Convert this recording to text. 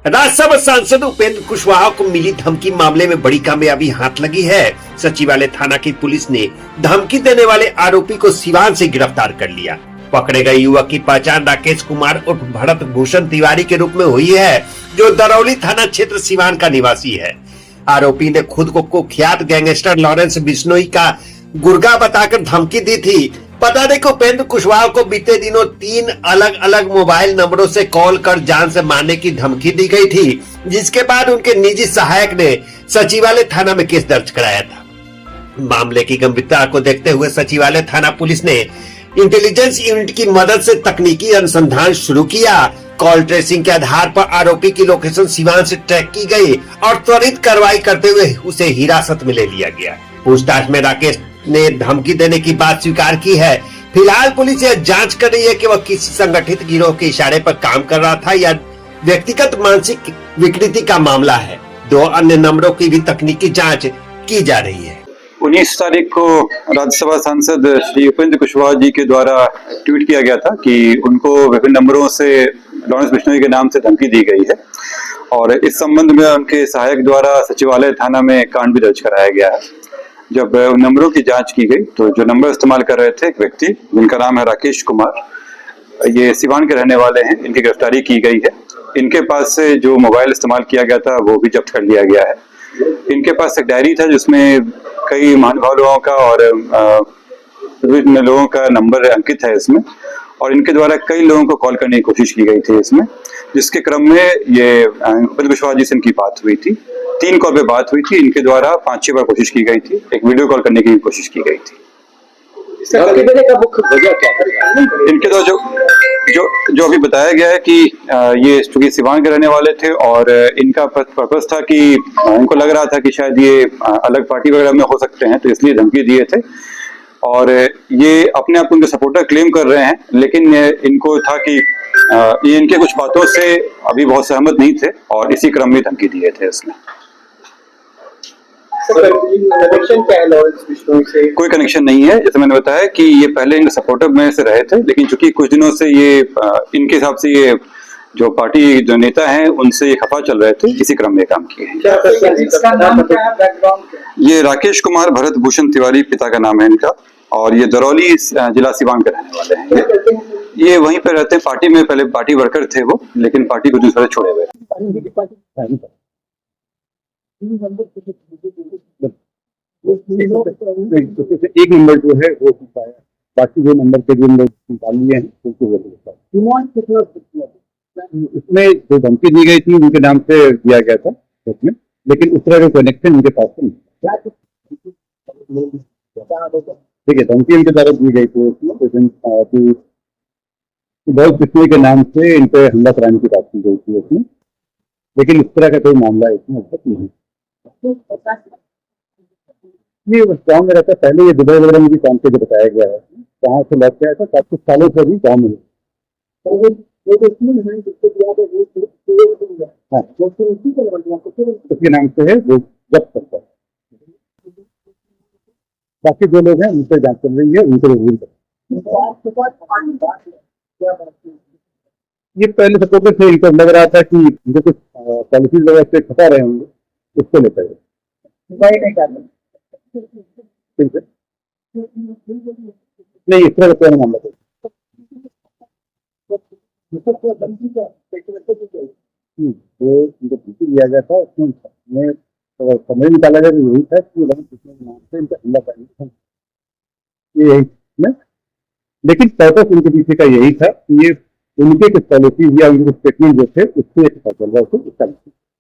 राज्यसभा सांसद उपेंद्र कुशवाहा को मिली धमकी मामले में बड़ी कामयाबी हाथ लगी है। सचिवालय थाना की पुलिस ने धमकी देने वाले आरोपी को सिवान से गिरफ्तार कर लिया। पकड़े गए युवक की पहचान राकेश कुमार उर्फ भरत भूषण तिवारी के रूप में हुई है, जो दरौली थाना क्षेत्र सिवान का निवासी है। आरोपी ने खुद को कुख्यात गैंगस्टर लॉरेंस बिश्नोई का गुर्गा बताकर धमकी दी थी। बता दें कि उपेंद्र कुशवाहा को बीते दिनों 3 अलग अलग मोबाइल नंबरों से कॉल कर जान से मारने की धमकी दी गई थी, जिसके बाद उनके निजी सहायक ने सचिवालय थाना में केस दर्ज कराया था। मामले की गंभीरता को देखते हुए सचिवालय थाना पुलिस ने इंटेलिजेंस यूनिट की मदद से तकनीकी अनुसंधान शुरू किया। कॉल ट्रेसिंग के आधार पर आरोपी की लोकेशन सिवान से ट्रैक की गई और त्वरित कार्रवाई करते हुए उसे हिरासत में ले लिया गया। पूछताछ में राकेश ने धमकी देने की बात स्वीकार की है। फिलहाल पुलिस यह जांच कर रही है कि वह किसी संगठित गिरोह के इशारे पर काम कर रहा था या व्यक्तिगत मानसिक विकृति का मामला है। 2 अन्य नंबरों की भी तकनीकी जांच की जा रही है। 19 तारीख को राज्यसभा सांसद श्री उपेंद्र कुशवाहा जी के द्वारा ट्वीट किया गया था कि उनको विभिन्न नंबरों से लॉरेंस बिश्नोई के नाम से धमकी दी गई है और इस संबंध में उनके सहायक द्वारा सचिवालय थाना में कांड भी दर्ज कराया गया है। जब उन नंबरों की जांच की गई तो जो नंबर इस्तेमाल कर रहे थे एक व्यक्ति जिनका नाम है राकेश कुमार, ये सिवान के रहने वाले हैं, इनकी गिरफ्तारी की गई है। इनके पास से जो मोबाइल इस्तेमाल किया गया था वो भी जब्त कर लिया गया है। इनके पास एक डायरी था जिसमें कई महानुभावों का और विभिन्न लोगों का नंबर अंकित है इसमें, और इनके द्वारा कई लोगों को कॉल करने की कोशिश की गई थी इसमें, जिसके क्रम में ये उपेंद्र कुशवाहा जी से इनकी बात हुई थी। 3 कॉल पे बात हुई थी। इनके द्वारा 5-6 बार कोशिश की गई थी। एक वीडियो कॉल करने की भी कोशिश की गई थी। इनके द्वारा जो अभी बताया गया है कि ये चूंकि सिवान के रहने वाले थे और इनका पर्पस था कि इनको लग रहा था कि शायद ये अलग पार्टी वगैरह में हो सकते हैं, तो इसलिए धमकी दिए थे और ये अपने आप उनके सपोर्टर क्लेम कर रहे हैं, लेकिन इनको था कि ये इनके कुछ बातों से अभी बहुत सहमत नहीं थे और इसी क्रम में धमकी दिए थे इसमें। कोई कनेक्शन नहीं है। जैसे मैंने बताया कि ये पहले इनके सपोर्टर में से रहे थे, लेकिन चूंकि कुछ दिनों से ये इनके हिसाब से ये जो पार्टी जो नेता हैं उनसे ये खफा चल रहे थे, इसी क्रम में काम किए हैं। ये राकेश कुमार भरत भूषण तिवारी पिता का नाम है इनका, और ये दरौली जिला सिवान के रहने वाले हैं। ये वहीं पे रहते हैं। पार्टी में पहले पार्टी वर्कर थे वो, लेकिन पार्टी को दूसरे छोड़े हुए। एक नंबर जो है वो पाया, बाकी जो नंबर के जो निकाल लिए हैं उसमें जो धमकी दी गई थी उनके नाम से दिया गया था उसमें, लेकिन उस तरह का कनेक्शन उनके पास नहीं। ठीक है, धमकी उनके द्वारा दी गई थी उसमें बहुत बिश्नोई के नाम से इन पे हमला कराने की बात की गई थी उसमें, लेकिन इस तरह का कोई मामला इसमें अब तक नहीं। ये गाँव में रहता, पहले ये दुबई वगैरह में भी काम के बताया गया है, वहाँ से लौट गया था, कुछ सालों से भी गाँव में। हाँ, उसके नाम से है वो जब्त करता है। बाकी जो लोग हैं उनसे जांच चल रही है, उनको रिव्यू कर। ये पहले सपोर्टर से इनको लग रहा था कि मुझे कुछ पॉलिसी वगैरह से खता रहे होंगे, उसको लेकर नहीं इस तरह का मामला दिया गया था। उसमें समझ निकाला गया यही था कि इनका हमला करना, लेकिन पर्पस उनके पीछे का यही था कि ये उनके कुछ पॉलिसी या उनके स्टेटमेंट जो थे उससे एक पता चल रहा है।